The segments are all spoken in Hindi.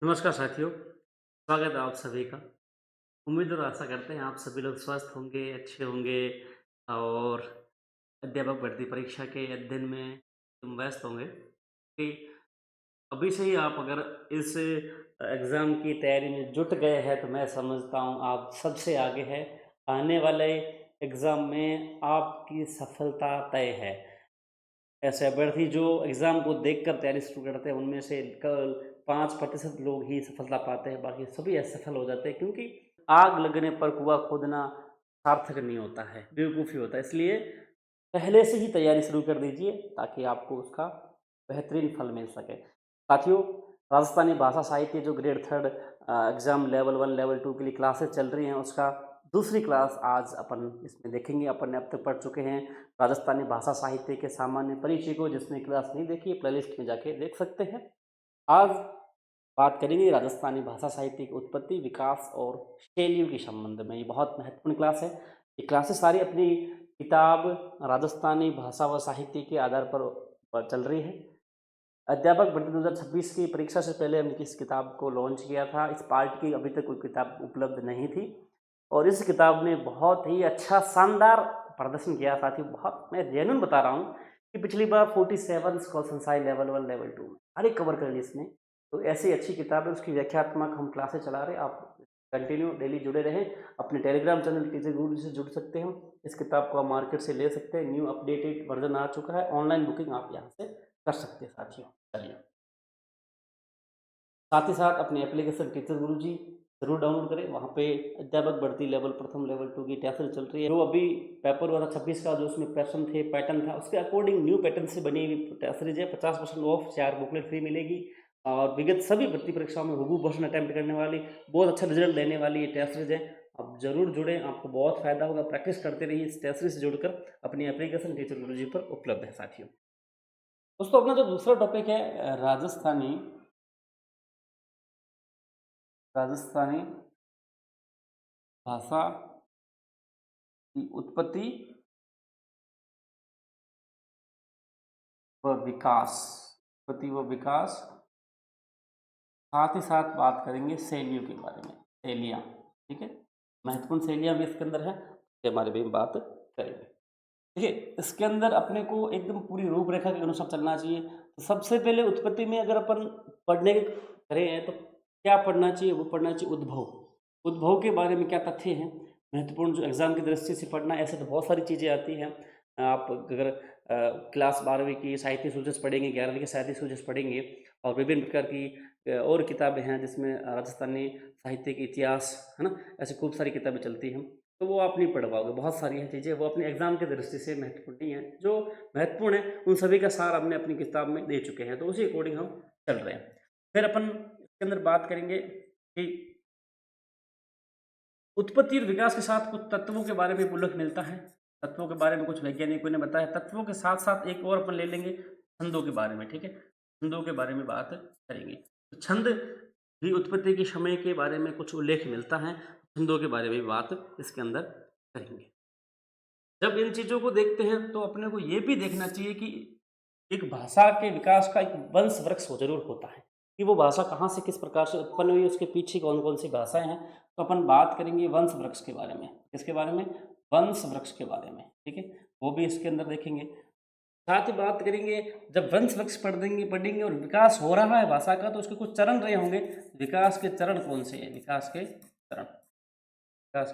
नमस्कार साथियों, स्वागत है आप सभी का। उम्मीद और आशा करते हैं आप सभी लोग स्वस्थ होंगे, अच्छे होंगे और अध्यापक भर्ती परीक्षा के अध्ययन में तुम व्यस्त होंगे। कि अभी से ही आप अगर इस एग्ज़ाम की तैयारी में जुट गए हैं तो मैं समझता हूँ आप सबसे आगे हैं। आने वाले एग्ज़ाम में आपकी सफलता तय है। ऐसे अभ्यर्थी जो एग्ज़ाम को देखकर तैयारी शुरू करते हैं, उनमें से केवल 5% लोग ही सफलता पाते हैं, बाकी सभी असफल हो जाते हैं क्योंकि आग लगने पर कुआँ खोदना सार्थक नहीं होता है, बेवकूफ़ी होता है। इसलिए पहले से ही तैयारी शुरू कर दीजिए ताकि आपको उसका बेहतरीन फल मिल सके। साथियों, राजस्थानी भाषा साहित्य जो ग्रेड 3 एग्ज़ाम लेवल 1, लेवल 2 के लिए क्लासेस चल रही हैं, उसका दूसरी क्लास आज अपन इसमें देखेंगे। अपन ने अब तक पढ़ चुके हैं राजस्थानी भाषा साहित्य के सामान्य परिचय को। जिसने क्लास नहीं देखी है, प्लेलिस्ट में जाके देख सकते हैं। आज बात करेंगे राजस्थानी भाषा साहित्य की उत्पत्ति, विकास और शैलियों के संबंध में। ये बहुत महत्वपूर्ण क्लास है। ये क्लासेस सारी अपनी किताब राजस्थानी भाषा व साहित्य के आधार पर चल रही है। अध्यापक भर्ती 2026 की परीक्षा से पहले हमने इस किताब को लॉन्च किया था। इस पार्ट की अभी तक कोई किताब उपलब्ध नहीं थी और इस किताब ने बहुत ही अच्छा शानदार प्रदर्शन किया साथियों। बहुत मैं जेन्युइन बता रहा हूँ कि पिछली बार 47 क्वेश्चन आए लेवल 1, लेवल 2 में, हर एक कवर कर ली इसने। तो ऐसी अच्छी किताब है, उसकी व्याख्यात्मक हम क्लासेस चला रहे हैं। आप कंटिन्यू डेली जुड़े रहें। अपने टेलीग्राम चैनल टीचर गुरु से जुड़ सकते हैं। इस किताब को आप मार्केट से ले सकते हैं। न्यू अपडेटेड वर्जन आ चुका है। ऑनलाइन बुकिंग आप यहाँ से कर सकते हैं साथियों। चलिए, साथ ही साथ अपने एप्लीकेशन टीचर गुरुजी ज़रूर डाउनलोड करें। वहाँ पे अध्यापक भर्ती लेवल प्रथम, लेवल 2 की टेस्ट चल रही है। जो अभी पेपर हुआ था 26 का, जो उसमें प्रश्न थे, पैटर्न था, उसके अकॉर्डिंग न्यू पैटर्न से बनी हुई टेस्ट सीरीज है। 50% ऑफ, 4 बुकलेट फ्री मिलेगी और विगत सभी भर्ती परीक्षाओं में हुबहू क्वेश्चन अटेम्प्ट करने वाली, बहुत अच्छा रिजल्ट देने वाली ये टेस्ट सीरीज है। आप ज़रूर जुड़ें, आपको बहुत फ़ायदा होगा। प्रैक्टिस करते रहिए। इस टेस्ट सीरीज से जुड़कर अपनी एप्लीकेशन टीचर गुरुजी पर उपलब्ध है साथियों। दोस्तों, अपना जो दूसरा टॉपिक है राजस्थानी राजस्थानी भाषा की उत्पत्ति व विकास। उत्पत्ति व विकास, साथ ही साथ बात करेंगे शैलियों के बारे में। शैलियाँ, ठीक है, महत्वपूर्ण शैलियाँ भी इसके अंदर है, उसके बारे में बात करेंगे। देखिए, इसके अंदर अपने को एकदम पूरी रूपरेखा के अनुसार चलना चाहिए। तो सबसे पहले उत्पत्ति में अगर अपन पढ़ने करें तो क्या पढ़ना चाहिए? वो पढ़ना चाहिए उद्भव। उद्भव के बारे में क्या तथ्य हैं महत्वपूर्ण, जो एग्जाम की दृष्टि से पढ़ना है। ऐसे तो बहुत सारी चीज़ें आती हैं। आप अगर क्लास 12वीं की साहित्य सूचक पढ़ेंगे, 11वीं की साहित्य सूचक पढ़ेंगे और विभिन्न प्रकार की और किताबें हैं जिसमें राजस्थानी साहित्य के इतिहास, है ना, ऐसी खूब सारी किताबें चलती हैं। तो वो आप नहीं पढ़ पाओगे। बहुत सारी हैं चीज़ें, वो अपने एग्जाम की दृष्टि से महत्वपूर्ण नहीं है। जो महत्वपूर्ण है उन सभी का सार हमने अपनी किताब में दे चुके हैं, तो उसी अकॉर्डिंग हम चल रहे हैं। फिर अपन इसके अंदर बात करेंगे कि उत्पत्ति और विकास के साथ कुछ तत्वों के बारे में उल्लेख मिलता है। तत्वों के बारे में कुछ वैज्ञानिकों ने बताया। तत्वों के साथ साथ एक और अपन ले लेंगे छंदों के बारे में, ठीक है। छंदों के बारे में बात करेंगे। तो छंद भी उत्पत्ति के समय के बारे में कुछ उल्लेख मिलता है। छंदों के बारे में भी बात इसके अंदर करेंगे। जब इन चीज़ों को देखते हैं तो अपने को ये भी देखना चाहिए कि एक भाषा के विकास का एक वंश वृक्ष हो जरूर होता है कि वो भाषा कहाँ से किस प्रकार से उत्पन्न हुई, उसके पीछे कौन कौन सी भाषाएं हैं। तो अपन बात करेंगे वंश वृक्ष के बारे में। किसके बारे में? वंश वृक्ष के बारे में, ठीक है। वो भी इसके अंदर देखेंगे। साथ ही बात करेंगे, जब वंश वृक्ष पढ़ेंगे और विकास हो रहा है भाषा का, तो उसके कुछ चरण रहे होंगे। विकास के चरण कौन से हैं? चरण विकास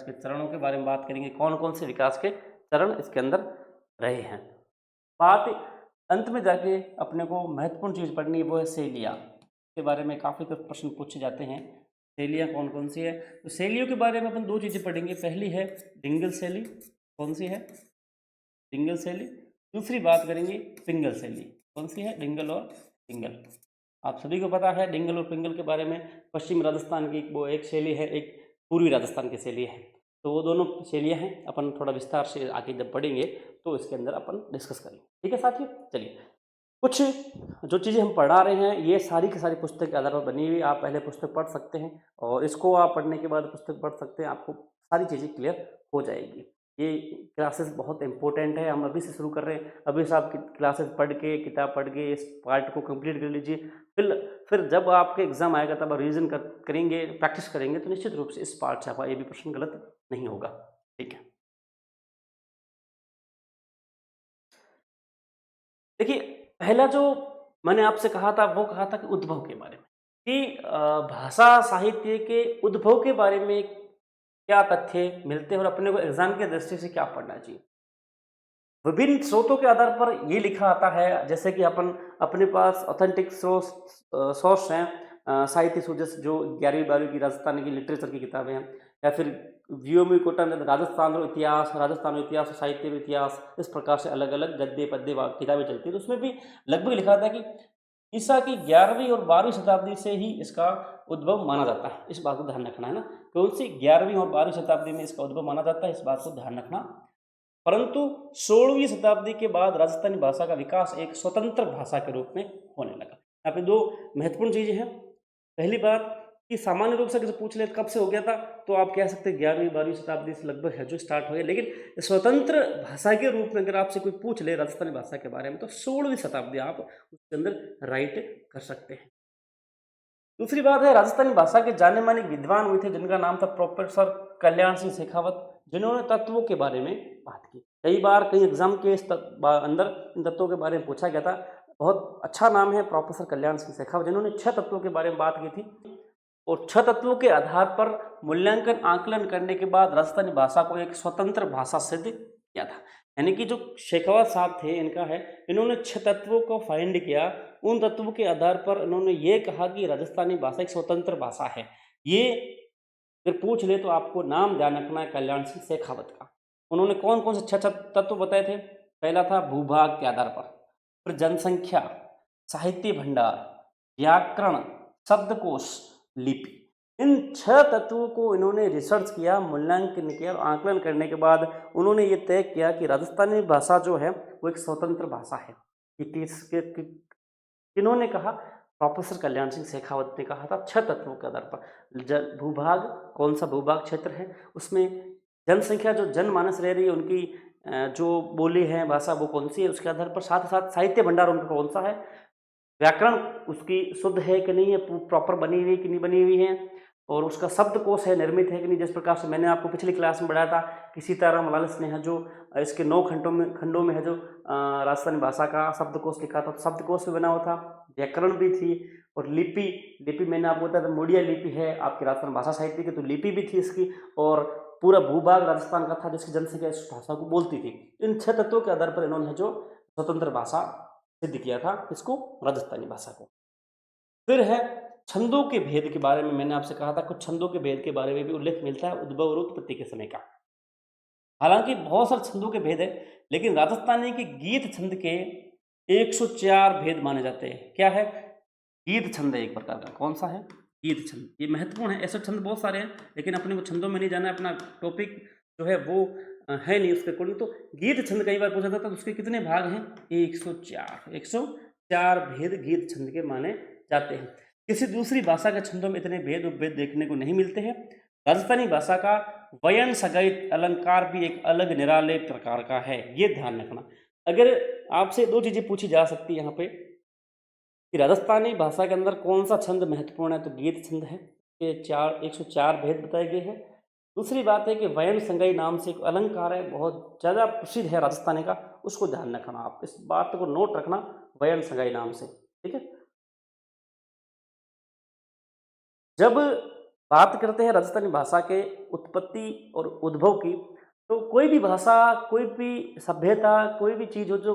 के चरणों के बारे में बात करेंगे। कौन कौन से विकास के चरण इसके अंदर रहे हैं। बात अंत में जाके अपने को महत्वपूर्ण चीज़ पढ़नी है, वो है शैलियाँ। के बारे में काफ़ी प्रश्न पूछे जाते हैं। शैलियाँ कौन कौन सी है? तो शैलियों के बारे में अपन दो चीज़ें पढ़ेंगे। पहली है डिंगल शैली। कौन सी है? डिंगल शैली। दूसरी बात करेंगे पिंगल शैली। कौन सी है? डिंगल और पिंगल। आप सभी को पता है डिंगल और पिंगल के बारे में। पश्चिम राजस्थान की वो एक शैली है, एक पूर्वी राजस्थान की शैली है। तो वो दोनों शैलियाँ हैं। अपन थोड़ा विस्तार से आगे जब पढ़ेंगे तो इसके अंदर अपन डिस्कस करेंगे, ठीक है साथियों। चलिए, कुछ जो चीज़ें हम पढ़ा रहे हैं ये सारी की सारी पुस्तक के आधार पर बनी हुई। आप पहले पुस्तक पढ़ सकते हैं और इसको आप पढ़ने के बाद पुस्तक पढ़ सकते हैं। आपको सारी चीज़ें क्लियर हो जाएगी। ये क्लासेस बहुत इंपॉर्टेंट है, हम अभी से शुरू कर रहे हैं। अभी से आप क्लासेस पढ़ के, किताब पढ़ के इस पार्ट को कंप्लीट कर लीजिए। फिर जब आपके एग्जाम आएगा तब आप रिविजन करेंगे, प्रैक्टिस करेंगे, तो निश्चित रूप से इस पार्ट से आपका ये भी प्रश्न गलत नहीं होगा। ठीक है, देखिए पहला जो मैंने आपसे कहा था वो कहा था कि उद्भव के बारे में, कि भाषा साहित्य के उद्भव के बारे में क्या तथ्य मिलते हैं और अपने को एग्जाम की दृष्टि से क्या पढ़ना चाहिए। विभिन्न स्रोतों के आधार पर ये लिखा आता है, जैसे कि अपन अपने पास ऑथेंटिक सोर्स हैं, साहित्य सोर्सेस जो 11वीं 12वीं की राजस्थानी की लिटरेचर की किताबें हैं, या फिर वीओमी कोटन राजस्थान और इतिहास, राजस्थान और इतिहास और साहित्य और इतिहास, इस प्रकार से अलग अलग गद्य पद्य किताबें चलती है। तो उसमें भी लगभग लिखा था कि ईसा की 11वीं और 12वीं शताब्दी से ही इसका उद्भव माना जाता है। इस बात को ध्यान रखना है ना, कौन सी 11वीं और 12वीं शताब्दी में इसका उद्भव माना जाता है, इस बात को ध्यान रखना। परंतु 16वीं शताब्दी के बाद राजस्थानी भाषा का विकास एक स्वतंत्र भाषा के रूप में होने लगा। यहाँ पे दो महत्वपूर्ण चीजें हैं। पहली बात कि सामान्य रूप से अगर पूछ ले कब से हो गया था, तो आप कह सकते हैं 11वीं 12वीं शताब्दी से लगभग है जो स्टार्ट हो गया। लेकिन स्वतंत्र भाषा के रूप में अगर आपसे कोई पूछ ले राजस्थानी भाषा के बारे में, तो 16वीं शताब्दी आप उसके अंदर राइट कर सकते हैं। दूसरी बात है, राजस्थानी भाषा के जाने माने विद्वान हुए थे जिनका नाम था प्रोफेसर कल्याण सिंह शेखावत, जिन्होंने तत्वों के बारे में बात की। कई बार कई एग्जाम के अंदर इन तत्वों के बारे में पूछा गया था। बहुत अच्छा नाम है प्रोफेसर कल्याण सिंह शेखावत, जिन्होंने 6 तत्वों के बारे में बात की थी, और 6 तत्वों के आधार पर मूल्यांकन आकलन करने के बाद राजस्थानी भाषा को एक स्वतंत्र भाषा सिद्ध किया था। यानी कि जो शेखावत साहब थे, इनका है, इन्होंने 6 तत्वों को फाइंड किया। उन तत्वों के आधार पर इन्होंने ये कहा कि राजस्थानी भाषा एक स्वतंत्र भाषा है। ये अगर पूछ ले तो आपको नाम ध्यान रखना है कल्याण सिंह शेखावत का। उन्होंने कौन कौन से 6 तत्व बताए थे? पहला था भूभाग के आधार पर, फिर जनसंख्या, साहित्य भंडार, व्याकरण, शब्दकोश, लिपि। इन 6 तत्वों को इन्होंने रिसर्च किया, मूल्यांकन किया, और आकलन करने के बाद उन्होंने ये तय किया कि राजस्थानी भाषा जो है वो एक स्वतंत्र भाषा है। किन्होंने कहा? प्रोफेसर कल्याण सिंह शेखावत ने कहा था 6 तत्वों के आधार पर। भूभाग, कौन सा भूभाग क्षेत्र है, उसमें जनसंख्या, जो जनमानस रह रही है उनकी जो बोली है, भाषा, वो कौन सी है, उसके आधार पर। साथ साथ साहित्य भंडार उनका कौन सा है, व्याकरण उसकी शुद्ध है कि नहीं है, प्रॉपर बनी हुई कि नहीं बनी हुई है, और उसका शब्दकोश है, निर्मित है कि नहीं। जिस प्रकार से मैंने आपको पिछली क्लास में बढ़ाया था कि सीताराम लाल ने है जो इसके 9 खंडों में है जो राजस्थानी भाषा का शब्दकोश लिखा था, तो शब्दकोश भी बना हुआ था, व्याकरण भी थी, और लिपि मैंने आपको बताया था, मुड़िया लिपि है आपकी राजस्थान भाषा साहित्य की, तो लिपि भी थी इसकी, और पूरा भूभाग राजस्थान का था जिसकी जनसंख्या इस भाषा को बोलती थी। इन 6 तत्वों के आधार पर इन्होंने जो स्वतंत्र भाषा सिद्ध किया था इसको, राजस्थानी भाषा को। फिर है छंदों के भेद के बारे में। मैंने आपसे कहा था कुछ छंदों के भेद के बारे में भी उल्लेख मिलता है उद्भव और उत्पत्ति के समय का। हालांकि बहुत सारे छंदों के भेद है, लेकिन राजस्थानी के गीत छंद के 104 भेद माने जाते हैं। क्या है? गीत छंद है एक प्रकार का। कौन सा है? गीत छंद। ये महत्वपूर्ण है। ऐसे छंद बहुत सारे हैं, लेकिन अपने को छंदों में नहीं जाना है, अपना टॉपिक जो है वो है नहीं उसके अकॉर्डिंग। तो गीत छंद कई बार पूछा जाता है, तो उसके कितने भाग हैं? 104 भेद गीत छंद के माने जाते हैं। किसी दूसरी भाषा के छंदों में इतने भेद उपभेद देखने को नहीं मिलते हैं। राजस्थानी भाषा का वयन सहित अलंकार भी एक अलग निराले प्रकार का है, ये ध्यान रखना। अगर आपसे 2 चीजें पूछी जा सकती है यहाँ पे कि राजस्थानी भाषा के अंदर कौन सा छंद महत्वपूर्ण है, तो गीत छंद है। ये 104 भेद बताए गए हैं। दूसरी बात है कि वयन संगई नाम से एक अलंकार है, बहुत ज़्यादा प्रसिद्ध है राजस्थानी का, उसको ध्यान रखना, आप इस बात को नोट रखना, वयन संगई नाम से। ठीक है। जब बात करते हैं राजस्थानी भाषा के उत्पत्ति और उद्भव की, तो कोई भी भाषा, कोई भी सभ्यता, कोई भी चीज़ हो जो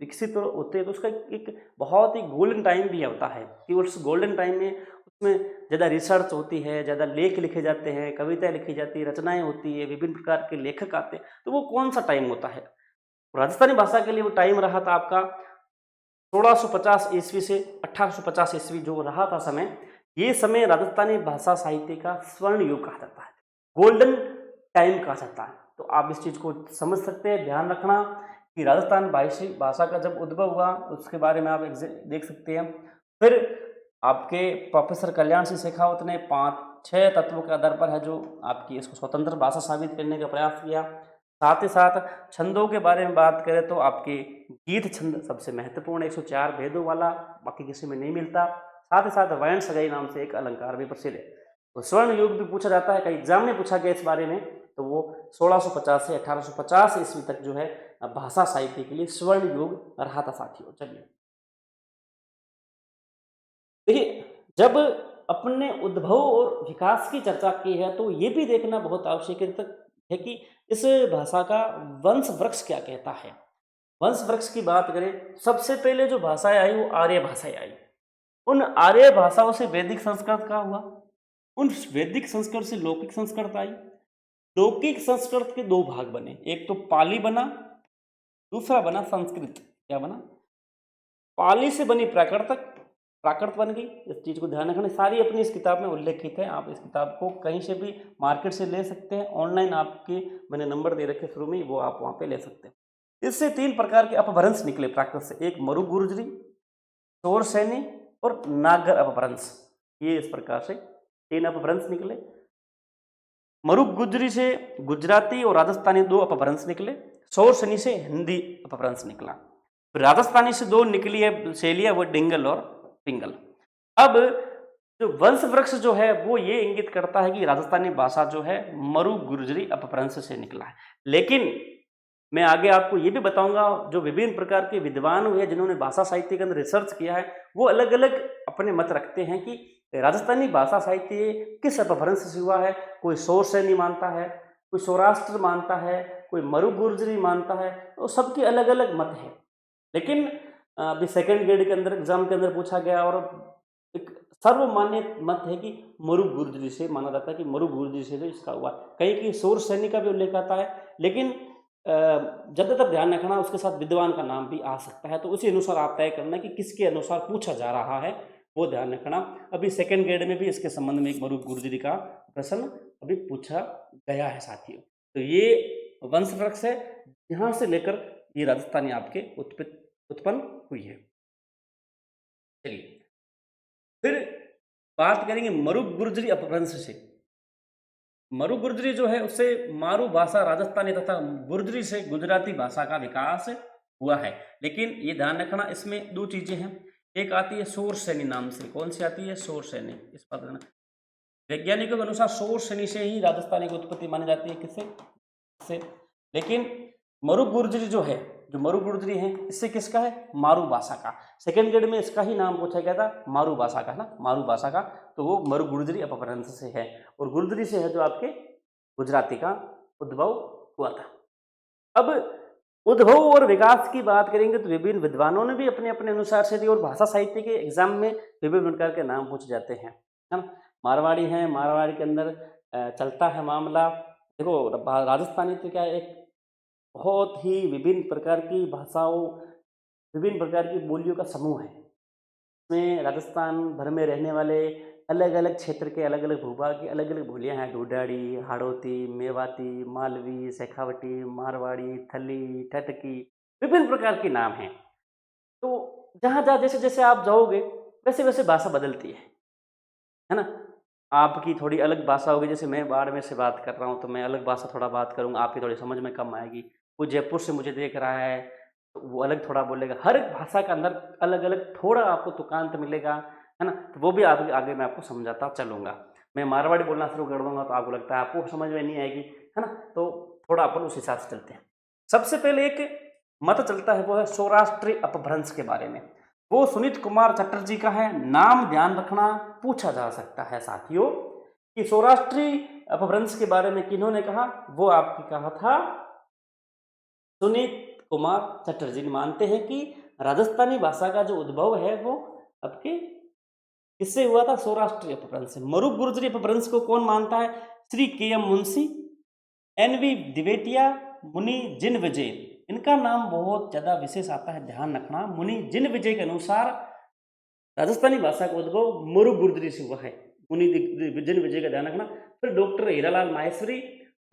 विकसित होते हैं, तो उसका एक बहुत ही गोल्डन टाइम भी होता है कि उस गोल्डन टाइम में उसमें ज़्यादा रिसर्च होती है, ज़्यादा लेख लिखे जाते हैं, कविताएं लिखी जाती है, रचनाएं होती है, विभिन्न प्रकार के लेखक आते हैं। तो वो कौन सा टाइम होता है? राजस्थानी भाषा के लिए वो टाइम रहा था आपका 1650 ईस्वी से 1850 ईस्वी जो रहा था समय। ये समय राजस्थानी भाषा साहित्य का स्वर्ण युग कहा जाता है, गोल्डन टाइम कहा जाता है। तो आप इस चीज़ को समझ सकते हैं, ध्यान रखना कि राजस्थान भाषा का जब उद्भव हुआ उसके बारे में आप देख सकते हैं। फिर आपके प्रोफेसर कल्याण सिंह शेखावत ने 5-6 तत्वों के आधार पर है जो आपकी इसको स्वतंत्र भाषा साबित करने का प्रयास किया। साथ ही साथ छंदों के बारे में बात करें तो आपके गीत छंद सबसे महत्वपूर्ण 104 भेदों वाला, बाकी किसी में नहीं मिलता। साथ ही साथ वर्ण सगाई नाम से एक अलंकार भी प्रसिद्ध है। तो स्वर्ण युग भी पूछा जाता है, कई एग्जाम में पूछा गया इस बारे में, तो वो 1650 से 1850 ईस्वी तक जो है भाषा साहित्य के लिए स्वर्ण युग रहा था साथियों। चलिए देखिए, जब अपने उद्भव और विकास की चर्चा की है तो ये भी देखना बहुत आवश्यक है कि इस भाषा का वंश वृक्ष क्या कहता है। वंश वृक्ष की बात करें, सबसे पहले जो भाषाएं आई वो आर्य भाषाएं आई। उन आर्य भाषाओं से वैदिक संस्कृत का हुआ, उन वैदिक संस्कृत से लौकिक संस्कृत आई। लौकिक संस्कृत के दो भाग बने, एक तो पाली बना, दूसरा बना संस्कृत। क्या बना? पाली से बनी प्राकृत, प्राकृत बन गई। इस चीज को ध्यान रखना, सारी अपनी इस किताब में उल्लेखित है। आप इस किताब को कहीं से भी मार्केट से ले सकते हैं, ऑनलाइन आपके मैंने नंबर दे रखे शुरू में, वो आप वहां पे ले सकते हैं। इससे तीन प्रकार के अपभ्रंश निकले प्राकृत से, एक मरु गुर्जरी, शोर सैनी और नागर अपभ्रंश। ये इस प्रकार से तीन अपभ्रंश निकले। मरु गुर्जरी से गुजराती और राजस्थानी दो अपभ्रंश निकले, शोर सैनी से हिंदी अपभ्रंश निकला। फिर राजस्थानी से दो निकली है शैलियां, वो डिंगल और पिंगल। अब जो वंश वृक्ष जो है वो ये इंगित करता है कि राजस्थानी भाषा जो है मरु गुर्जरी अपभ्रंश से निकला है। लेकिन मैं आगे आपको ये भी बताऊंगा, जो विभिन्न प्रकार के विद्वान हुए जिन्होंने भाषा साहित्य के अंदर रिसर्च किया है, वो अलग अलग अपने मत रखते हैं कि राजस्थानी भाषा साहित्य किस अपभ्रंश से हुआ है। कोई शोर सैनी मानता है, कोई सौराष्ट्र मानता है, कोई मरु गुर्जरी मानता है, तो सबके अलग अलग मत है। लेकिन अभी सेकंड ग्रेड के अंदर एग्जाम के अंदर पूछा गया और एक सर्वमान्य मत है कि मरु गुर्जरी से माना जाता है कि मरु गुर्जरी से जो इसका हुआ। कहीं की शोर सैनी का भी उल्लेख आता है, लेकिन ज्यादातर ध्यान रखना उसके साथ विद्वान का नाम भी आ सकता है, तो उसी अनुसार आप तय करना कि किसके अनुसार पूछा जा रहा है, वो ध्यान रखना। अभी सेकंड ग्रेड में भी इसके संबंध में एक मरु गुर्जरी का प्रश्न अभी पूछा गया है साथियों। तो ये वंश वृक्ष है, यहाँ से लेकर ये राजस्थानी आपके उत्पन्न हुई है। चलिए फिर बात करेंगे मरु गुर्जरी अपभ्रंश से। मरु गुर्जरी जो है उससे मारू भाषा राजस्थानी तथा गुर्जरी से गुजराती भाषा का विकास हुआ है। लेकिन ये ध्यान रखना, इसमें दो चीजें हैं। एक आती है शोर सैनी नाम से, कौन सी आती है? शोर सैनी। इस बात में वैज्ञानिकों के अनुसार शोर सैनी से ही राजस्थानी की उत्पत्ति मानी जाती है। किससे? लेकिन मरु गुर्जरी जो है, जो मरु गुर्जरी है, इससे किसका है? मारू भाषा का। सेकंड ग्रेड में इसका ही नाम पूछा गया था, मारू भाषा का, ना मारू भाषा का। तो वो मरु गुर्जरी अपभ्रंश से है, और गुर्जरी से है जो आपके गुजराती का उद्भव हुआ था। अब उद्भव और विकास की बात करेंगे तो विभिन्न विद्वानों ने भी अपने अपने अनुसार से दी, और भाषा साहित्य के एग्जाम में विभिन्न प्रकार के नाम पूछे जाते हैं, है ना। मारवाड़ी है, मारवाड़ी के अंदर चलता है मामला। देखो राजस्थानी तो क्या एक बहुत ही विभिन्न प्रकार की भाषाओं, विभिन्न प्रकार की बोलियों का समूह है। इसमें राजस्थान भर में रहने वाले अलग अलग क्षेत्र के अलग अलग भूभाग की अलग अलग बोलियां हैं। ढूढ़ाड़ी, हाड़ौती, मेवाती, मालवी, शेखावटी, मारवाड़ी, थली, ठटकी, विभिन्न प्रकार के नाम हैं। तो जहाँ जहाँ जैसे जैसे आप जाओगे वैसे वैसे भाषा बदलती है ना। आपकी थोड़ी अलग भाषा होगी, जैसे मैं बाड़मेर से बात कर रहा हूँ तो मैं अलग भाषा थोड़ा बात करूँगा, आपकी थोड़ी समझ में कम आएगी। वो जयपुर से मुझे देख रहा है तो वो अलग थोड़ा बोलेगा। हर एक भाषा के अंदर अलग अलग थोड़ा आपको तुकांत मिलेगा, है ना। तो वो भी आगे आगे मैं आपको समझाता चलूँगा। मैं मारवाड़ी बोलना शुरू कर दूंगा तो आपको लगता है आपको समझ में नहीं आएगी, है ना। तो थोड़ा अपन उस हिसाब से चलते हैं। सबसे पहले एक मत चलता है, वो है सौराष्ट्रीय अपभ्रंश के बारे में। वो सुनीत कुमार चटर्जी का है। नाम ध्यान रखना, पूछा जा सकता है साथियों कि सौराष्ट्रीय अपभ्रंश के बारे में किन्होंने कहा। वो आपकी कहा था सुनीत कुमार चटर्जी। मानते हैं कि राजस्थानी भाषा का जो उद्भव है वो आपके किससे हुआ था? सौराष्ट्रीय अपभ्रंश से। मरु गुर्जरी अपभ्रंश को कौन मानता है? श्री के.एम. मुंशी, एन.वी. द्विवेदिया, मुनि जिन विजय। इनका नाम बहुत ज्यादा विशेष आता है, ध्यान रखना। मुनि जिन विजय के अनुसार राजस्थानी भाषा का उद्भव मरु गुर्जरी से हुआ है। मुनि जिन विजय का ध्यान रखना। फिर डॉक्टर हीरालाल माहेश्वरी,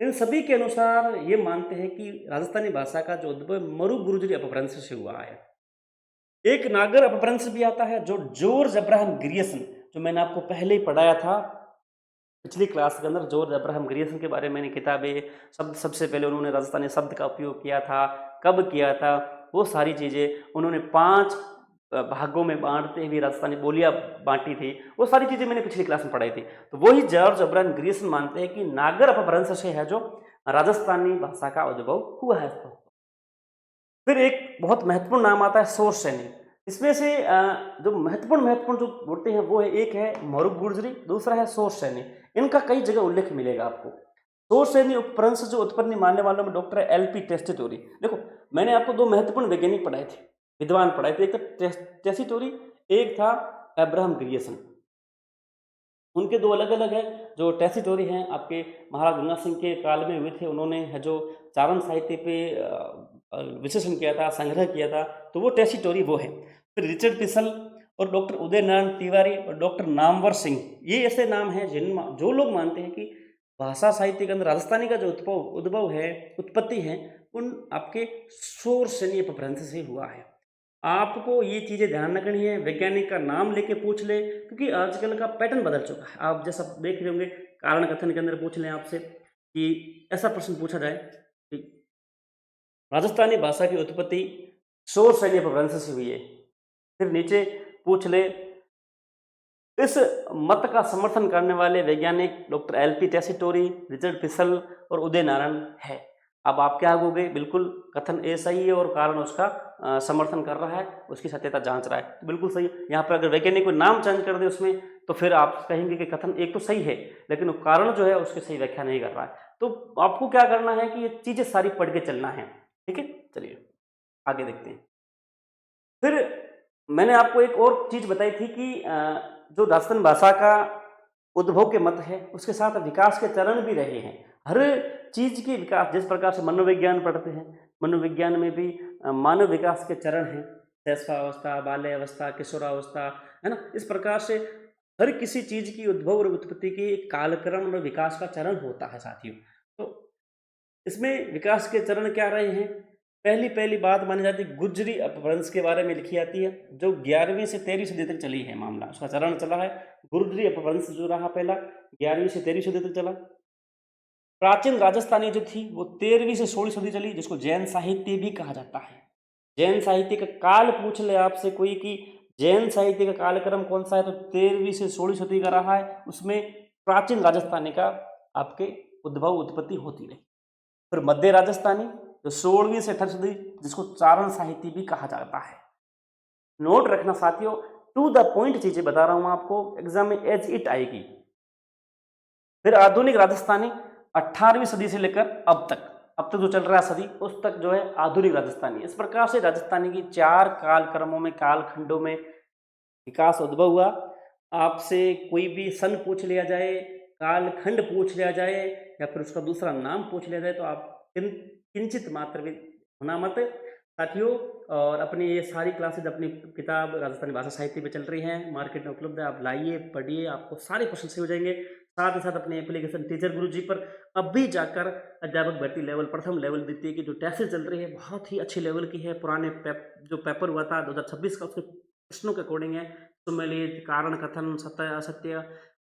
इन सभी के अनुसार ये मानते हैं कि राजस्थानी भाषा का जो उद्भव मरु गुर्जरी अपभ्रंश से हुआ है। एक नागर अपभ्रंश भी आता है जो जॉर्ज अब्राहम ग्रियर्सन, जो मैंने आपको पहले ही पढ़ाया था, पिछली क्लास के अंदर जॉर्ज अब्राहम ग्रियर्सन के बारे में मैंने किताबें शब्द सबसे पहले उन्होंने राजस्थानी शब्द का उपयोग किया था, कब किया था, वो सारी चीज़ें उन्होंने 5 भागों में बाँटते हुए राजस्थानी बोलियाँ बाँटी थी, वो सारी चीज़ें मैंने पिछली क्लास में पढ़ाई थी। तो वही जॉर्ज अब्राहम ग्रियर्सन मानते हैं कि नागर अपभ्रंश से है जो राजस्थानी भाषा का उद्भव हुआ है। फिर एक बहुत महत्वपूर्ण नाम आता है सोर सैनी। इसमें से जो महत्वपूर्ण जो बोलते हैं वो है, एक है मरुक गुर्जरी, दूसरा है सोर सैनी। इनका कई जगह उल्लेख मिलेगा आपको। सोर सैनी उपभ्रंश जो उत्पत्ति मानने वालों में डॉक्टर एल.पी. टेस्टिटोरी। देखो, मैंने आपको 2 महत्वपूर्ण वैज्ञानिक पढ़ाए थे, विद्वान पढ़ाए थे। एक तो टेस्टिटोरी, एक था अब्राहम ग्रियर्सन। उनके 2 अलग-अलग हैं। जो टेस्टिटोरी हैं आपके महाराज गंगा सिंह के काल में हुए थे, उन्होंने है जो चारण साहित्य पे विश्लेषण किया था, संग्रह किया था, तो वो टेस्टिटोरी वो है। फिर रिचर्ड पिसल और डॉक्टर उदय नारायण तिवारी और डॉक्टर नामवर सिंह, ये ऐसे नाम हैं जो लोग मानते हैं कि भाषा साहित्य के अंदर राजस्थानी का जो उद्भव है, उत्पत्ति है, उन आपके शोर सैनी अपभ्रंश से हुआ है। आपको ये चीज़ें ध्यान रखनी है, वैज्ञानिक का नाम लेके पूछ ले, क्योंकि आजकल का पैटर्न बदल चुका है। आप जैसा देख रहे होंगे, कारण कथन के अंदर पूछ लें आपसे कि ऐसा प्रश्न पूछा जाए कि राजस्थानी भाषा की उत्पत्ति शोर सैनी अपभ्रंश से हुई है। फिर नीचे पूछ ले, इस मत का समर्थन करने वाले वैज्ञानिक डॉक्टर एल.पी. टेस्टिटोरी, रिचर्ड पिसल और उदय नारायण है। अब आप क्या कहोगे, बिल्कुल कथन ए सही है और कारण उसका समर्थन कर रहा है, उसकी सत्यता जांच रहा है, तो बिल्कुल सही है। यहाँ पर अगर वैज्ञानिक को नाम चेंज कर दे उसमें, तो फिर आप कहेंगे कि कथन एक तो सही है, लेकिन वो कारण जो है उसकी सही व्याख्या नहीं कर रहा है। तो आपको क्या करना है कि ये चीज़ें सारी पढ़ के चलना है, ठीक है। चलिए आगे देखते हैं। फिर मैंने आपको एक और चीज़ बताई थी कि जो राजस्थान भाषा का उद्भव के मत है, उसके साथ विकास के चरण भी रहे हैं। हर चीज़ के विकास, जिस प्रकार से मनोविज्ञान पढ़ते हैं, मनोविज्ञान में भी मानव विकास के चरण हैं, शैशवावस्था, बाल्यावस्था, किशोरावस्था, है ना। इस प्रकार से हर किसी चीज़ की उद्भव और उत्पत्ति की एक कालक्रम और विकास का चरण होता है साथियों। तो इसमें विकास के चरण क्या रहे हैं? पहली बात मानी जाती है गुज्जरी अपभ्रंश के बारे में लिखी जाती है, जो 11वीं से 13वीं सदी तक चली है मामला, उसका चरण चला है। गुर्जरी अपभ्रंश जो रहा पहला, 11वीं से 13वीं सदी तक चला। प्राचीन राजस्थानी जो थी वो 13वीं से 16वीं सदी चली, जिसको जैन साहित्य भी कहा जाता है। जैन साहित्य का काल पूछ ले आपसे कोई कि जैन साहित्य का कालक्रम कौन सा है, तो 13वीं से 16वीं सदी का रहा है। उसमें प्राचीन राजस्थानी का आपके उद्भव उत्पत्ति होती रही। फिर मध्य राजस्थानी जो 16वीं से 18वीं सदी, जिसको चारण साहित्य भी कहा जाता है। नोट रखना साथियों, टू द पॉइंट चीजें बता रहा हूं आपको, एग्जाम में एज इट आएगी। फिर आधुनिक राजस्थानी 18वीं सदी से लेकर अब तक जो चल रहा है सदी, उस तक जो है आधुनिक राजस्थानी। इस प्रकार से राजस्थानी की 4 कालक्रमों में, कालखंडों में विकास उद्भव हुआ। आपसे कोई भी सन पूछ लिया जाए, कालखंड पूछ लिया जाए, या फिर उसका दूसरा नाम पूछ लिया जाए, तो आप किंचित मात्र भी होना मत साथियों। और अपनी ये सारी क्लासेज अपनी किताब राजस्थानी भाषा साहित्य पे चल रही हैं, मार्केट में उपलब्ध है, आप लाइए, पढ़िए, आपको सारे क्वेश्चन सही हो जाएंगे। साथ ही साथ अपने एप्लीकेशन टीचर गुरुजी पर अभी जाकर अध्यापक भर्ती लेवल, प्रथम लेवल द्वितीय की जो टेस्ट चल रही है, बहुत ही अच्छे लेवल की है। पुराने जो पेपर हुआ था 2026 का, उसके प्रश्नों के अकॉर्डिंग है। सुमेलित, कारण कथन, सत्य असत्य,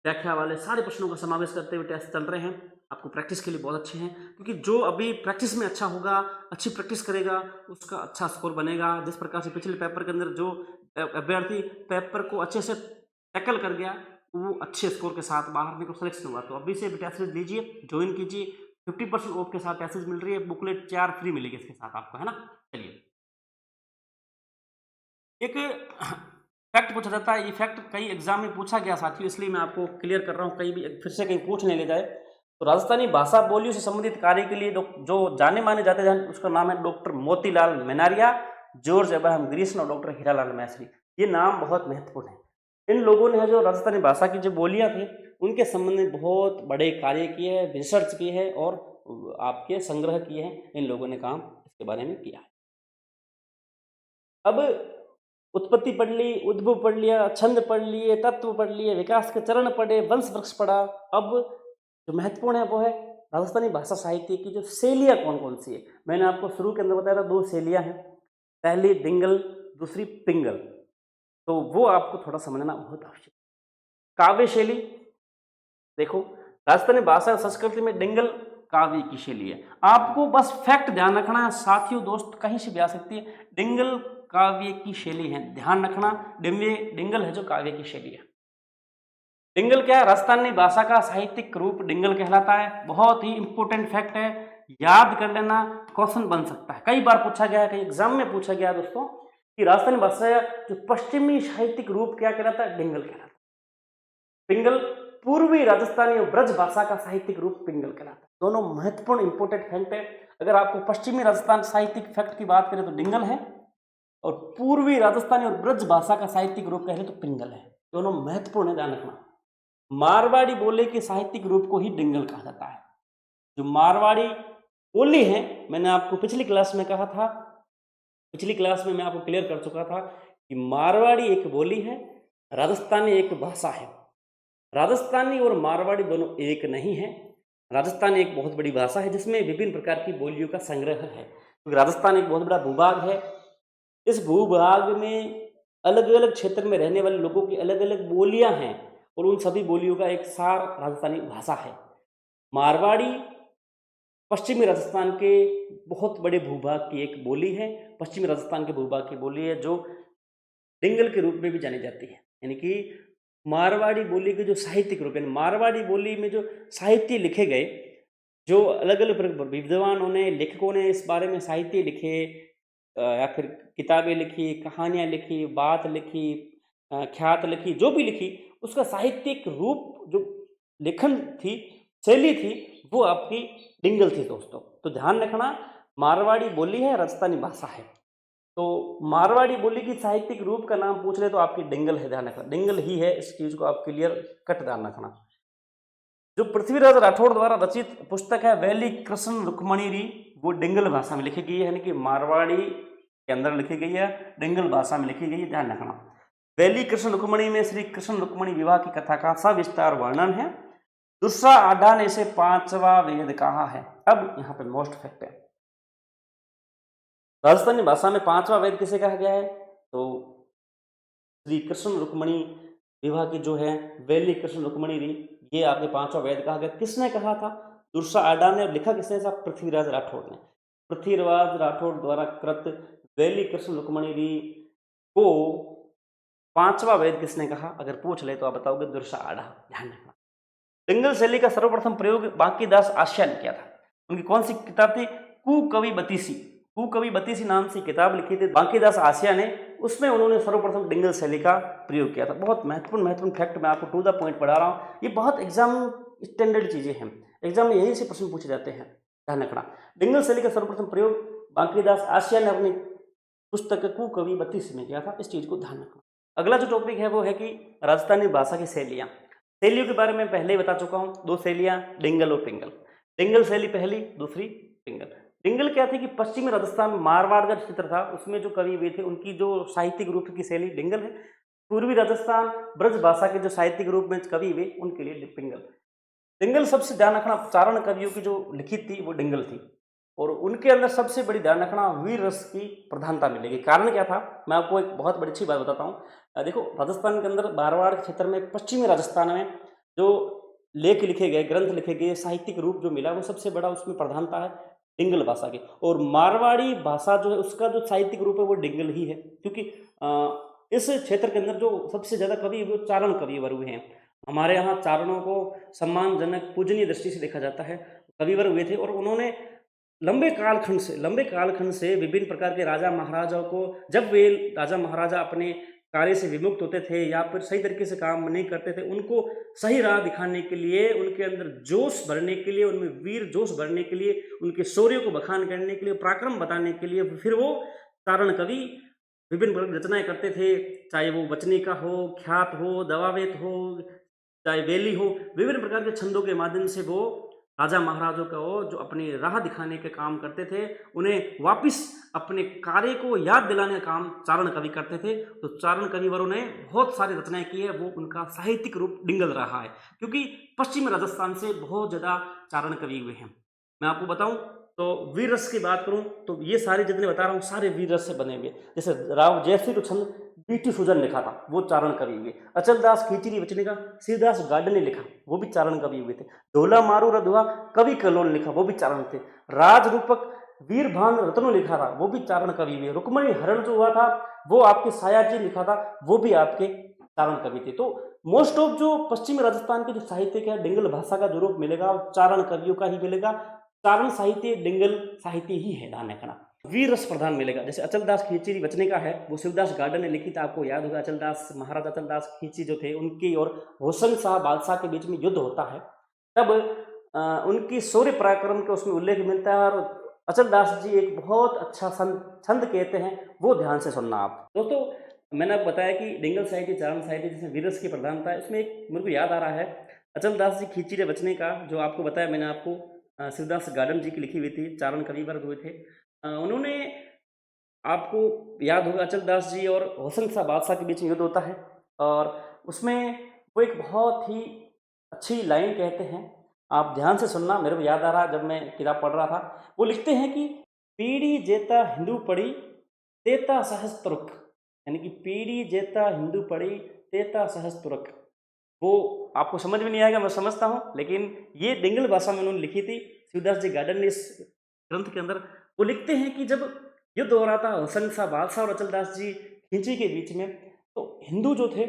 व्याख्या वाले सारे प्रश्नों का समावेश करते हुए टेस्ट चल रहे हैं। आपको प्रैक्टिस के लिए बहुत अच्छे हैं, क्योंकि जो अभी प्रैक्टिस में अच्छा होगा, अच्छी प्रैक्टिस करेगा, उसका अच्छा स्कोर बनेगा। जिस प्रकार से पिछले पेपर के अंदर जो अभ्यर्थी पेपर को अच्छे से टैकल कर गया, वो अच्छे स्कोर के साथ बाहर निकल सिलेक्शन हुआ। तो अभी से टेस्ट लीजिए, ज्वाइन कीजिए। 50% ऑफ के साथ टेस्ट मिल रही है, बुकलेट 4 फ्री मिलेगी इसके साथ आपको, है ना। चलिए, एक फैक्ट पूछा जाता है, ये फैक्ट कई एग्जाम में पूछा गया साथियों, इसलिए मैं आपको क्लियर कर रहा हूँ, कहीं भी फिर से कहीं पूछ नहीं ले जाए। तो राजस्थानी भाषा बोलियों से संबंधित कार्य के लिए जो जाने माने जाते हैं, उसका नाम है doctor Motilal Menaria, George Abraham Grierson और डॉक्टर हीरालाल मैसरी। ये नाम बहुत महत्वपूर्ण है। इन लोगों ने जो राजस्थानी भाषा की जो बोलियां थी, उनके संबंध में बहुत बड़े कार्य किए हैं, रिसर्च किए हैं और आपके संग्रह किए हैं। इन लोगों ने काम इसके बारे में किया है। अब उत्पत्ति पढ़ ली, उद्भव पढ़ लिया, छंद पढ़ लिए, तत्व पढ़ लिए, विकास के चरण पढ़े, वंश वृक्ष पढ़ा। अब जो महत्वपूर्ण है वो है राजस्थानी भाषा साहित्य की जो शैलियाँ कौन कौन सी है। मैंने आपको शुरू के अंदर बताया था 2 शैलियाँ हैं, पहली डिंगल, दूसरी पिंगल। तो वो आपको थोड़ा समझना बहुत आवश्यक। काव्य शैली देखो, राजस्थानी भाषा और संस्कृति में डिंगल काव्य की शैली है। आपको बस फैक्ट ध्यान रखना है साथियों, दोस्त कहीं से भी आ सकती है, डिंगल काव्य की शैली है, ध्यान रखना। डिंगल है जो काव्य की शैली है। डिंगल क्या है? राजस्थानी भाषा का साहित्यिक रूप डिंगल कहलाता है। बहुत ही इंपॉर्टेंट फैक्ट है, याद कर लेना, क्वेश्चन बन सकता है, कई बार पूछा गया है, कई एग्जाम में पूछा गया है दोस्तों कि राजस्थानी भाषा जो पश्चिमी साहित्यिक रूप क्या कहलाता है? डिंगल कहलाता है। पिंगल पूर्वी राजस्थानी और ब्रज भाषा का साहित्यिक रूप पिंगल कहलाता है। दोनों महत्वपूर्ण इंपोर्टेंट फैक्ट है। अगर आपको पश्चिमी राजस्थान साहित्यिक फैक्ट की बात करें तो डिंगल है, और पूर्वी राजस्थानी और ब्रज भाषा का साहित्यिक रूप कह रहे तो पिंगल है। दोनों महत्वपूर्ण है, ध्यान रखना। मारवाड़ी बोले के साहित्यिक रूप को ही डिंगल कहा जाता है। जो मारवाड़ी बोली है, मैंने आपको पिछली क्लास में कहा था, पिछली क्लास में मैं आपको क्लियर कर चुका था कि मारवाड़ी एक बोली है, राजस्थानी एक भाषा है। राजस्थानी और मारवाड़ी दोनों एक नहीं है। राजस्थान एक बहुत बड़ी भाषा है जिसमें विभिन्न प्रकार की बोलियों का संग्रह है, क्योंकि राजस्थान एक बहुत बड़ा भूभाग है। इस भूभाग में अलग अलग क्षेत्र में रहने वाले लोगों की अलग अलग बोलियां हैं, और उन सभी बोलियों का एक सार राजस्थानी भाषा है। मारवाड़ी पश्चिमी राजस्थान के बहुत बड़े भूभाग की एक बोली है, पश्चिमी राजस्थान के भूभाग की बोली है, जो डिंगल के रूप में भी जानी जाती है। यानी कि मारवाड़ी बोली के जो साहित्यिक रूप है, मारवाड़ी बोली में जो साहित्य लिखे गए, जो अलग अलग विद्वानों ने, लेखकों ने इस बारे में साहित्य लिखे, या फिर किताबें लिखी, कहानियाँ लिखी, बात लिखी, ख्यात लिखी, जो भी लिखी, उसका साहित्यिक रूप जो लेखन थी, शैली थी, वो आपकी डिंगल थी दोस्तों। तो ध्यान रखना, मारवाड़ी बोली है, राजस्थानी भाषा है। तो मारवाड़ी बोली की साहित्यिक रूप का नाम पूछ ले तो आपकी डिंगल है, ध्यान रखना, डिंगल ही है। इस चीज को आप क्लियर कट ध्यान रखना। जो पृथ्वीराज राठौड़ द्वारा रचित पुस्तक है वैली कृष्ण रुक्मणी री, वो डिंगल भाषा में लिखी गई है, यानी कि मारवाड़ी के अंदर लिखी गई है, डिंगल भाषा में लिखी गई है, ध्यान रखना। वैली कृष्ण रुक्मणी में श्री कृष्ण रुक्मणी विवाह की कथा का सविस्तार वर्णन है। दूसरा आडा ने इसे 5वां वेद कहा है। अब यहाँ पे मोस्ट फैक्ट है, राजस्थानी भाषा में 5वां वेद किसे कहा गया है? तो श्री कृष्ण रुक्मणी विवाह की जो है वैली कृष्ण रुक्मणी री, ये आपके 5वां वेद कहा गया। किसने कहा था? दूसरा आडा ने। लिखा किसने था? पृथ्वीराज राठौड़ ने। पृथ्वीराज राठौड़ द्वारा कृत वैली कृष्ण रुक्मणी री को 5वां वेद किसने कहा? अगर पूछ ले तो आप बताओगे दूसरा आडा, ध्यान रखना। डिंगल शैली का सर्वप्रथम प्रयोग बांकीदास आस्या ने किया था। उनकी कौन सी किताब थी? कुकवि बतीसी। कुकवि बतीसी नाम से किताब लिखी थी बांकीदास आस्या ने, उसमें उन्होंने सर्वप्रथम डिंगल शैली का प्रयोग किया था। बहुत महत्वपूर्ण फैक्ट मैं आपको टू द पॉइंट पढ़ा रहा हूँ। ये बहुत एग्जाम स्टैंडर्ड चीजें हैं, एग्जाम में यहीं से प्रश्न पूछे जाते हैं, ध्यान रखना। डिंगल शैली का सर्वप्रथम प्रयोग बांकीदास आस्या ने अपनी पुस्तक कुकवि बतीसी में किया था। इस चीज को ध्यान रखना। अगला जो टॉपिक है वो है कि राजस्थानी भाषा की शैलियाँ। शैलियों के बारे में पहले ही बता चुका हूँ, दो शैलियाँ, डिंगल और पिंगल। डिंगल शैली पहली, दूसरी पिंगल। डिंगल क्या थी कि पश्चिमी राजस्थान मारवाड़ का क्षेत्र था, उसमें जो कवि हुए थे उनकी जो साहित्यिक रूप की शैली डिंगल है। पूर्वी राजस्थान ब्रज भाषा के जो साहित्यिक रूप में कवि हुए उनके लिए पिंगल। डिंगल सबसे ध्यान रखना, चारण कवियों की जो लिखित थी वो डिंगल थी, और उनके अंदर सबसे बड़ी ध्यान रखना वीर रस की प्रधानता मिलेगी। कारण क्या था? मैं आपको एक बहुत बड़ी अच्छी बात बताता हूँ। देखो, राजस्थान के अंदर मारवाड़ क्षेत्र में, पश्चिमी राजस्थान में जो लेख लिखे गए, ग्रंथ लिखे गए, साहित्यिक रूप जो मिला, वो सबसे बड़ा उसमें प्रधानता है डिंगल भाषा की। और मारवाड़ी भाषा जो है उसका जो साहित्यिक रूप है वो डिंगल ही है, क्योंकि इस क्षेत्र के अंदर जो सबसे ज्यादा कवि वो चारण कविवर हुए हैं। हमारे यहाँ चारणों को सम्मानजनक पूजनीय दृष्टि से देखा जाता है, कविवर हुए थे, और उन्होंने लंबे कालखंड से विभिन्न प्रकार के राजा महाराजाओं को, जब वे राजा महाराजा अपने कार्य से विमुक्त होते थे या फिर सही तरीके से काम नहीं करते थे, उनको सही राह दिखाने के लिए, उनके अंदर जोश भरने के लिए, उनमें वीर जोश भरने के लिए, उनके शौर्य को बखान करने के लिए, पराक्रम बताने के लिए फिर वो चारण कवि विभिन्न प्रकार की रचनाएं करते थे। चाहे वो वचनी का हो, ख्यात हो, दवावेत हो, चाहे वेली हो, विभिन्न प्रकार के छंदों के माध्यम से वो राजा महाराजों का वो जो अपनी राह दिखाने के काम करते थे, उन्हें वापस अपने कार्य को याद दिलाने का काम चारण कवि करते थे। तो चारण कविवरों ने बहुत सारी रचनाएं की है, वो उनका साहित्यिक रूप डिंगल रहा है, क्योंकि पश्चिम राजस्थान से बहुत ज़्यादा चारण कवि हुए हैं। मैं आपको बताऊं, तो वीर रस की बात करूँ तो ये सारे जितने बता रहा हूँ सारे वीर रस से बने हुए। जैसे राव जयश्री को छंद बीटी सूजन लिखा था, वो चारण कवि हुए। अचलदास खींचरी बचने का शिवदास गार्डन ने लिखा, वो भी चारण कवि हुए थे। ढोला मारू रधुआ कवि कलोल ने लिखा, वो भी चारण थे। राज रूपक वीर भान रत्नो लिखा था, वो भी चारण कवि हुए। रुक्मणी हरण जो हुआ था वो आपके सायाजी लिखा था, वो भी आपके चारण कवि थे। तो मोस्ट ऑफ जो पश्चिमी राजस्थान के जो साहित्य का डिंगल भाषा का जो रूप मिलेगा वो चारण कवियों का ही मिलेगा। चारण साहित्य डिंगल साहित्य ही है दाने का। वीर रस प्रधान मिलेगा। जैसे अचलदास खींची बचने का है, वो शिवदास गार्डन ने लिखी था, आपको याद होगा। अचलदास महाराजा अचलदास खींची जो थे उनकी और होसन शाह बादशाह के बीच में युद्ध होता है, तब उनकी शौर्य पराक्रम के उसमें उल्लेख मिलता है। और अचलदास जी एक बहुत अच्छा छंद कहते हैं, वो ध्यान से सुनना आप दोस्तों। मैंने आपको बताया कि डिंगल साहित्य चारण साहित्य जिसमें वीर रस की प्रधानता है, इसमें एक मेरे को याद आ रहा है अचलदास जी खींची रे बचने का, जो आपको बताया मैंने आपको, शिवदास गार्डन जी की लिखी हुई थी, चारण कवि वर्ग हुए थे। उन्होंने, आपको याद होगा, अचलदास जी और होसन शाह बादशाह के बीच में युद्ध होता है, और उसमें वो एक बहुत ही अच्छी लाइन कहते हैं, आप ध्यान से सुनना। मेरे को याद आ रहा जब मैं किताब पढ़ रहा था, वो लिखते हैं कि पीढ़ी जेता हिंदू पढ़ी तेता सहस्त्रुक, यानी कि पीढ़ी जेता हिंदू पढ़ी तेता सहस्त्रुक। वो आपको समझ में नहीं आएगा, मैं समझता हूँ, लेकिन ये डिंगल भाषा में उन्होंने लिखी थी, शिवदास जी गार्डन ने इस ग्रंथ के अंदर। वो लिखते हैं कि जब युद्ध हो रहा था होसन शाह बादशाह और अचलदास जी खिंची के बीच में, तो हिंदू जो थे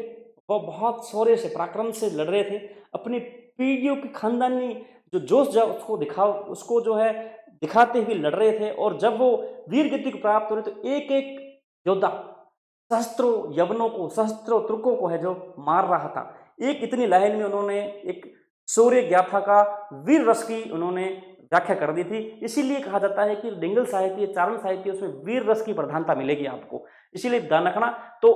वो बहुत शौर्य से पराक्रम से लड़ रहे थे। अपनी पीढ़ियों की खानदानी जो जोश जा उसको दिखाओ, उसको जो है दिखाते हुए लड़ रहे थे। और जब वो वीर गति को प्राप्त हो रहे तो एक एक योद्धा सहस्त्रों यवनों को, सहस्त्रों तुर्कों को है जो मार रहा था। एक इतनी लाइन में उन्होंने एक शौर्य गाथा का, वीर रस की उन्होंने व्याख्या कर दी थी। इसीलिए कहा जाता है कि डिंगल साहित्य, चारण साहित्य, उसमें वीर रस की प्रधानता मिलेगी आपको। इसीलिए ध्यान रखना, तो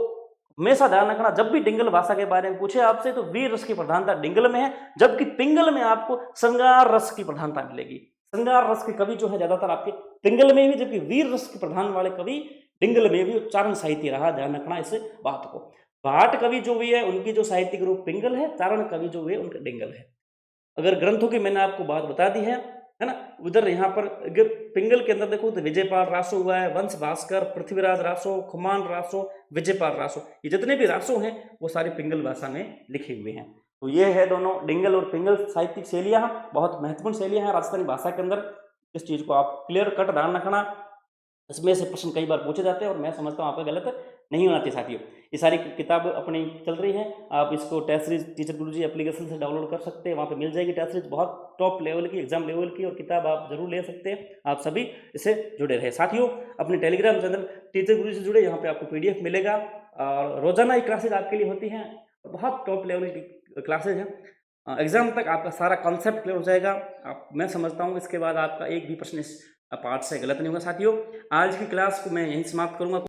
हमेशा ध्यान रखना जब भी डिंगल भाषा के बारे में पूछे आपसे तो वीर रस की प्रधानता डिंगल में है, जबकि पिंगल में आपको श्रृंगार रस की प्रधानता मिलेगी। श्रृंगार रस के कवि जो है ज्यादातर आपके पिंगल में भी, जबकि वीर रस के प्रधान वाले कवि डिंगल में भी उच्चारण साहित्य रहा। ध्यान रखना इस बात को। भाट कवि जो भी है उनकी जो साहित्यिक रूप पिंगल है, चारण कवि जो हुए उनका डिंगल है। अगर ग्रंथों की मैंने आपको बात बता दी है ना। उधर यहाँ पर अगर पिंगल के अंदर देखो तो विजयपाल रासो हुआ है, वंश भास्कर, पृथ्वीराज रासो, खुमान रासो, विजयपाल रासो, ये जितने भी रासो हैं वो सारे पिंगल भाषा में लिखे हुए हैं। तो ये है दोनों डिंगल और पिंगल साहित्यिक शैलियाँ, बहुत महत्वपूर्ण शैलियाँ हैं राजस्थानी भाषा के अंदर। इस चीज़ को आप क्लियर कट ध्यान रखना। इसमें से प्रश्न कई बार पूछे जाते हैं और मैं समझता हूँ आपका गलत नहीं होना चाहिए साथियों। ये सारी किताब अपनी चल रही है, आप इसको टेस्ट सीरीज टीचर गुरुजी एप्लीकेशन से डाउनलोड कर सकते हैं, वहाँ पे मिल जाएगी टेस्ट सीरीज, बहुत टॉप लेवल की, एग्जाम लेवल की, और किताब आप जरूर ले सकते हैं। आप सभी इससे जुड़े रहे साथियों। अपने टेलीग्राम चैनल टीचर गुरुजी से जुड़े, यहाँ पे आपको PDF मिलेगा, और रोजाना ही क्लासेज आपके लिए होती हैं, बहुत टॉप लेवल की क्लासेज हैं। एग्जाम तक आपका सारा कॉन्सेप्ट क्लियर हो जाएगा। आप, मैं समझता हूँ इसके बाद आपका एक भी प्रश्न इस पार्ट से गलत नहीं होगा साथियों। आज की क्लास को मैं यहीं समाप्त करूंगा।